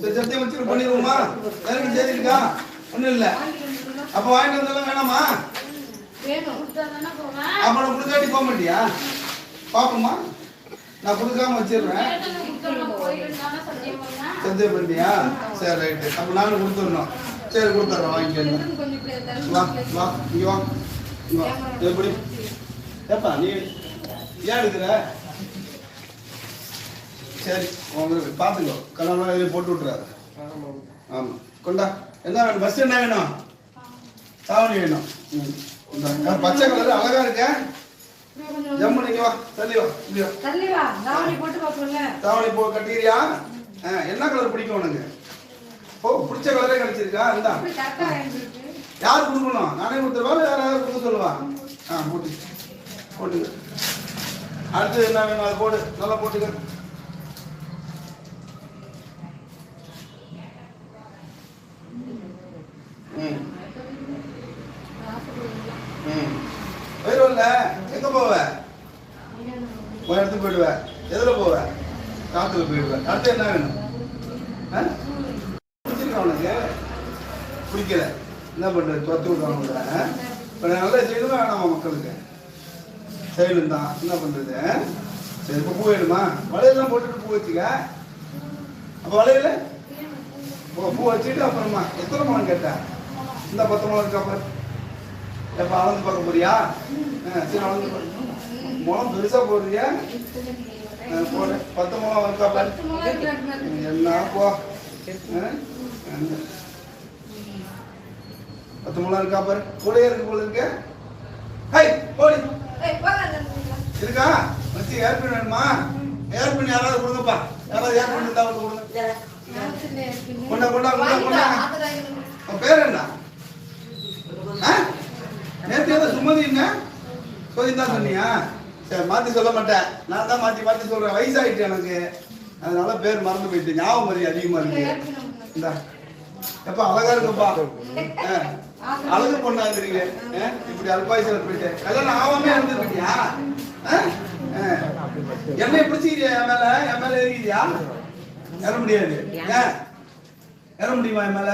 சத்தியம் வச்சு பண்ணிடுவோமா? எனக்கு சரி இருக்கா? ஒன்றும் இல்லை. அப்போ வாங்கிட்டு வந்தாலும் வேணாமா? அப்போ நான் கொடுக்காட்டி போக மாட்டியா? பார்ப்போமா? நான் கொடுக்காம வச்சிடுறேன். சத்தியம் பண்ணியா? சரி ரைட்டு. அப்போ நானும் கொடுத்துடணும். சரி கொடுத்துட்றேன், வாங்கிக்கிறேன். வா வா இங்கே வா இங்கே வா. எப்படி ஏப்பா நீ ஏன் எடுக்கிற? சரி உங்களுக்கு பார்த்துக்கோ, கலவரம் இதில் போட்டு விட்றாரு. ஆமாம் கொண்டா. என்ன வேணும்? பஸ் என்ன வேணும்? தாவணி வேணும். இந்த பச்சை கலர் அழகா இருக்க. ஜம்மு நீங்க வா, தள்ளி வா. தாவணி போ கட்டிக்கிறியா? என்ன கலர் பிடிக்கும் உனக்கு? ஓ பிடிச்ச கலரே கிடைச்சிருக்கா? இருந்தா யார் கொடுக்கணும்? நானே கொடுத்துருவா இல்லை யாராவது கொடுக்க சொல்லுவா? போட்டு போட்டுக்க. அடுத்து என்ன வேணும் அது போடு, நல்லா போட்டுக்க. போயிடுவல்ல, எங்க போவ? ஒரு இடத்துக்கு போயிடுவ. எதுல போவ? காத்துல போயிடுவ. அடுத்து என்ன வேணும்? பிடிச்சிருக்கா உனக்கு? பிடிக்கல என்ன பண்றது? தொத்து விடுறாங்க. இப்போ நல்லா செய்யணுமா வேணாமா மக்களுக்கு? செய்யணும் தான். என்ன பண்றது? சரி இப்போ பூ வேணுமா? வளையெல்லாம் போட்டுட்டு பூ வச்சுக்க. அப்போ வளையல பூ வச்சுட்டு அப்புறமா எத்தனை முளம் கேட்டேன்? இந்த 10 முளம் இருக்கா பாரு. எப்ப அளந்து பார்க்க போறியா? சரி அளந்து பாரு. முளம் பெருசா போடுறியா? போடு. 10 முளம் இருக்கா பாரு. என்ன போ 10 முளம் இருக்கா பாரு. கூடயே இருக்கு போல இருக்கு. ஹை போடி இருக்கா? வச்சு ஏர்பின் வேணுமா? ஏர்பின் யாராவது கொடுங்கப்பா. யாராவது ஏர்பின் இருந்தா வந்து கொடுங்க. கொண்டா கொண்டா கொண்டா கொண்டா. பேர் என்ன? நேற்று சுமதி என்ன தான் சொன்னியா? சரி மாத்தி சொல்ல மாட்டேன். நான் தான் மாத்தி மாத்தி சொல்றேன். வயசாயிட்டு எனக்கு, அதனால பேர் மறந்து போயிட்டு. ஞாபகம் மறதி அதிகமா இருக்கு. இந்தா எப்ப அழகா இருக்குப்பா. அழகு பொண்ணாக்குறீங்க. இப்படி அல்பாயுசில போயிட்டு கல்யாணம் ஆகாமே இருந்துருக்கியா? என்னை பிடிச்சிக்கிறியா? என் மேல ஏறிக்கிறியா? ஏற முடியாது. ஏற முடியுமா என் மேல?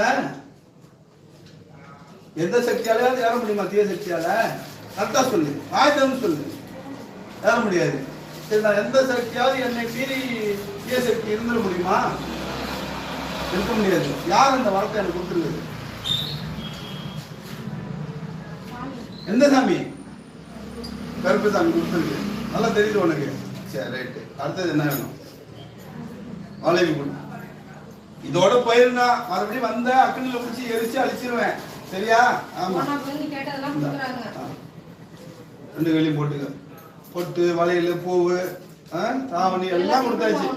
எந்த சக்தியாலையாவது ஏற முடியுமா? தீய சக்தியால? கரெக்டா சொல்லு, ஆயத்தம்னு சொல்லு. ஏற முடியாது. சரி நான் எந்த சக்தியாவது என்னை மீறி தீய சக்தி இருந்துட முடியுமா? இருக்க முடியாது. யார் அந்த வார்த்தை எனக்கு கொடுத்துருக்குது? எந்த சாமி? கருப்பு சாமி கொடுத்துருக்கு. நல்லா தெரியுது உனக்கு. சரி ரைட்டு. அடுத்தது என்ன வேணும்? வாழைவி பொண்ணு. இதோட போயிருந்தா மறுபடியும் வந்த அக்கனில பிடிச்சி எரிச்சு அழிச்சிருவேன். சரியா? ஆமா. 2 வேலையும் போட்டுக்க. பொட்டு வளையல் பூவு தாவணி எல்லாம் கொடுத்தாச்சு.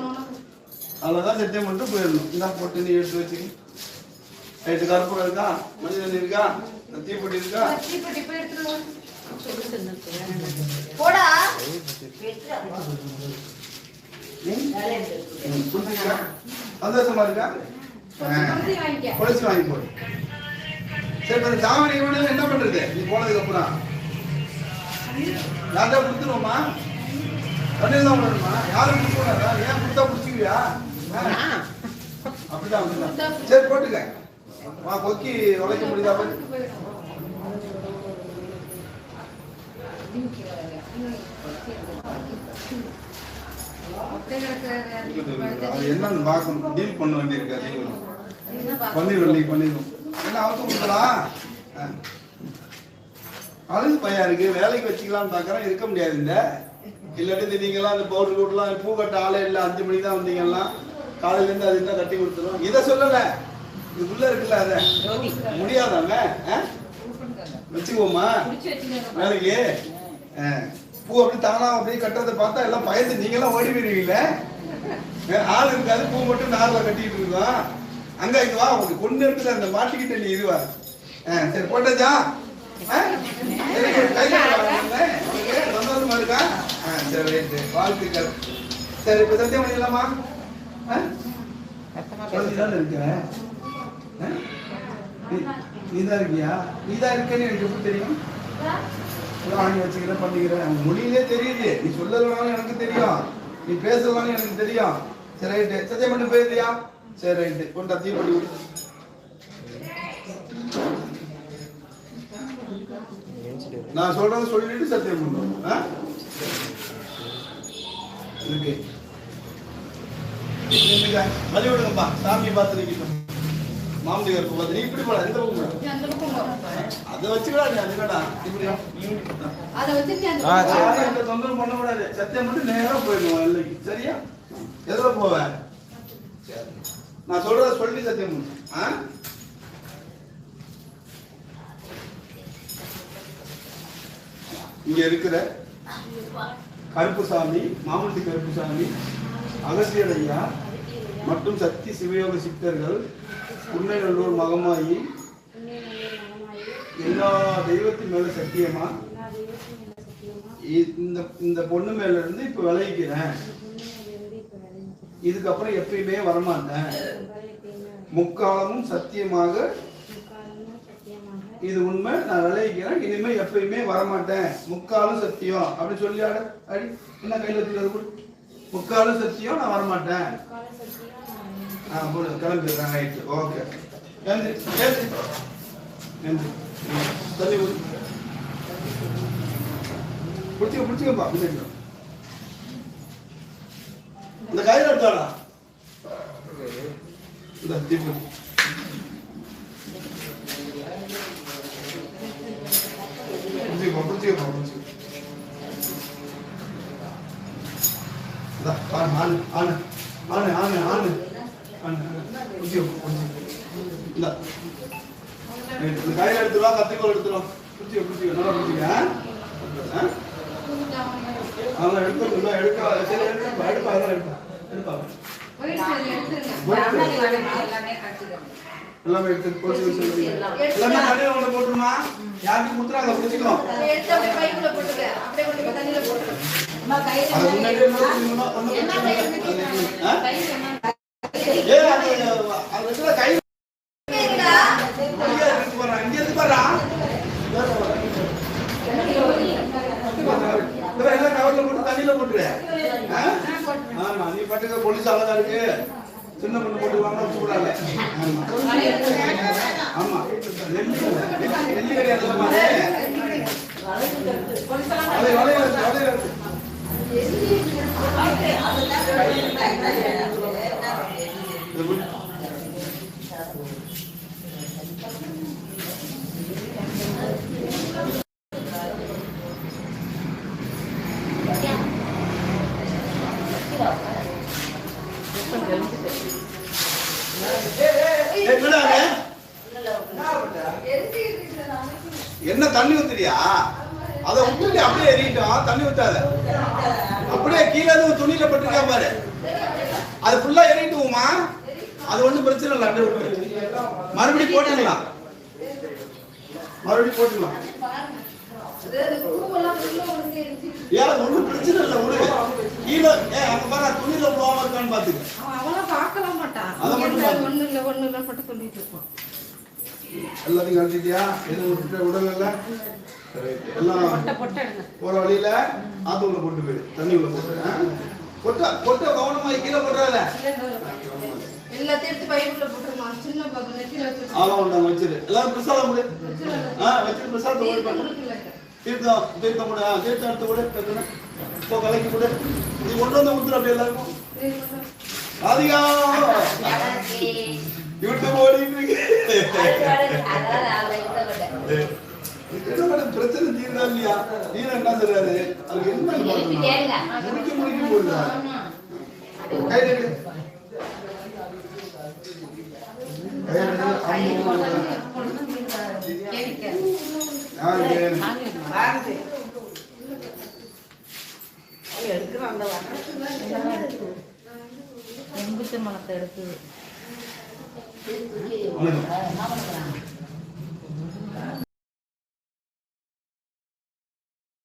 அவ்வளோதான் சத்தியம் பண்ணிட்டு போயிடணும். இந்த பொட்டு நீ எடுத்து வச்சுக்க. ரைட்டு. கருப்பூரம் இருக்கா? மனிதன் இருக்கா? தீப்பொட்டி இருக்கா? சந்தோஷமா இருக்கா? பொடிச்சு வாங்கி போடு. சரி இப்ப தாவணி என்ன பண்றது? நீ போனதுக்கு அப்புறம் யார்கிட்ட கொடுத்துருவோமா? கண்ணில் விடணுமா? யாரும் கொடுத்துருவாரா? ஏன் கொடுத்தா பிடிச்சிக்குவியா? அப்படிதான். சரி போட்டுக்க. வா கொக்கி உழைக்க முடியுதா? என்னன்னு பார்க்கணும். டீல் பண்ண வேண்டியிருக்காது. பண்ணிடுவோம். என்ன அவசரம் கொடுக்கலாம்? அழகு பையா இருக்கு. வேலைக்கு வச்சுக்கலாம்னு பாக்குறேன். இருக்க முடியாது. இந்த இல்லாட்டி நீங்களாம் அந்த பவுடர் கூட்டலாம் பூ கட்ட ஆளே இல்லை. 5 மணிக்கு தான் வந்தீங்கன்னா காலையில இருந்து அது இருந்தா கட்டி கொடுத்துரும். இதை சொல்லல, இதுக்குள்ள இருக்குல்ல அத முடியாதாங்க வச்சுக்குவோமா வேலைக்கு? பூ அப்படி தானா அப்படியே கட்டுறதை பார்த்தா எல்லாம் பயந்து நீங்களாம் ஓடி போயிருவீங்களே. ஆள் இருக்காது. பூ மட்டும் நார்ல கட்டிட்டு இருக்கோம். அங்க இது வா உனக்கு கொண்டு இடத்துல அந்த மாட்டிக்கிட்ட நீ இதுவா. சரி போட்டாச்சா? சந்தோஷமா இருக்கா? சரி ரைட்டு. வாழ்த்துக்கள். சரி இப்ப சத்தியம் பண்ணிடலாமா? இருக்கிறேன். நீதான் இருக்கியா? நீதான் இருக்கேன்னு எனக்கு எப்படி தெரியும்? வாங்கி வச்சுக்கிறேன் பண்ணிக்கிறேன். மொழியிலே தெரியுது. நீ சொல்லலனாலும் எனக்கு தெரியும், நீ பேசலனாலும் எனக்கு தெரியும். சரி ரைட்டு. சத்தியம் பண்ணி போயிருந்தியா? சரி ரைட்டு கொண்டா தீப்பெட்டி விடு. நான் சொல்றதை சொல்லிட்டு சத்தியம் பண்ணுவோம். வழி விடுங்கப்பா, சாமியை பார்த்து நிற்கட்டும். மாமதி கருப்பு பார்த்து நீ இப்படி போட எந்த அதை வச்சுக்கடா. நீ அதுக்கடா இப்படியா தொந்தரவு பண்ணக்கூடாது. சத்தியம் மட்டும் நேரம் போயிடுவோம் இல்லைக்கு. சரியா? எதுல போவேன்? நான் சொல்றத சொல்லி சத்தியம் பண்ணு. இங்க இருக்கிற கருப்புசாமி, மாமூட்டி கருப்புசாமி, அகசியர் ஐயா மற்றும் சக்தி சிவயோக சித்தர்கள், புன்னைநல்லூர் மகமாயி, எல்லா தெய்வத்தின் மேல சத்தியமா இந்த பொண்ணு மேல இருந்து இப்ப விளைவிக்கிறேன். இதுக்கப்புறம் எப்பயுமே வரமாட்டேன். முக்காலமும் சத்தியமாக இது உண்மை, நான் விளைவிக்கிறேன். இனிமே எப்பயுமே வரமாட்டேன். முக்காலும் சத்தியம் அப்படி சொல்லி அடி என்ன கையில வச்சுக்கிறது. முக்காலும் சத்தியம், நான் வரமாட்டேன். கிளம்பிடுறேன். Right, okay. தண்ணி பிடிச்சிக்கப்பா. இந்த கையில் எடுத்தாடா. இந்த தீப்பு பிடிச்சிக்கப்பா. ஆணு ஆணு ஆணு ஆணு ஆணு கையில எடுத்துருவா. கத்திக்கோள் எடுத்துருவோம். பிடிச்சிக்க நல்லா பிடிச்சிக்க. அதெல்லாம் எடுக்க எடுப்பா. அதெல்லாம் எடுப்பா. எல்லாமே எடுத்து எல்லாமே தண்ணியில கொண்டு போட்டுருமா. யாருக்கு முத்துறாங்க பிடிச்சிக்கணும். நீ பட்டுக்க போலீஸ் அழகா இருக்கு. சின்ன பொண்ணு போட்டு வாங்க கூடாது. ஆமா நெல்லி கிடையாது. என்ன தண்ணி ஊத்துறியா? அதை ஊத்தி அப்படியே எரிட்டோம். தண்ணி ஊத்தாத. அப்படியே கீழே துணியில பட்டிருக்கா பாரு. அது ஃபுல்லா எரிட்டுமா. அது ஒண்ணும் பிரச்சனை இல்லை. மறுபடியும் போட்டுக்கலாம். மறுபடியும் போட்டுக்கலாம். ஏன் ஒண்ணும் பிரச்சனை இல்லை. ஒரு கீழே அங்க பாரு துணியில போகாம இருக்கான்னு பாத்துக்க. அதை மட்டும் எல்லாத்தையும் கட்டிட்டியா? எதுவும் உடல் இல்ல. எல்லாம் போற வழியில ஆத்துக்குள்ள போட்டு போயிடு. தண்ணி உள்ள போட்டு கொட்ட கொட்ட கவனமா கீழே போட்டுறாத. எல்லாத்தையும் எடுத்து பைக்குள்ள போட்டுருமா. சின்ன பாக்கு நெத்தில வச்சு ஆமா உண்டாங்க வச்சிரு. எல்லாரும் பிரசாதம் கொடு. வச்சிரு பிரசாதம் கொடு. தீர்த்தம் தீர்த்தம் கொடு. தீர்த்தம் எடுத்து கொடு. போ கலக்கி கொடு. நீ கொண்டு வந்து ஊத்துற அப்படியே எல்லாருக்கும். ராதிகா யூடியூப் ஓடிட்டு இருக்கு. பிரச்சனை தீர்ந்தா இல்லையா? நீங்க என்ன சொல்றாரு? அதுக்கு என்ன முடிக்க முடிக்க போடுறாரு. எடுத்து மனத்தை எடுத்து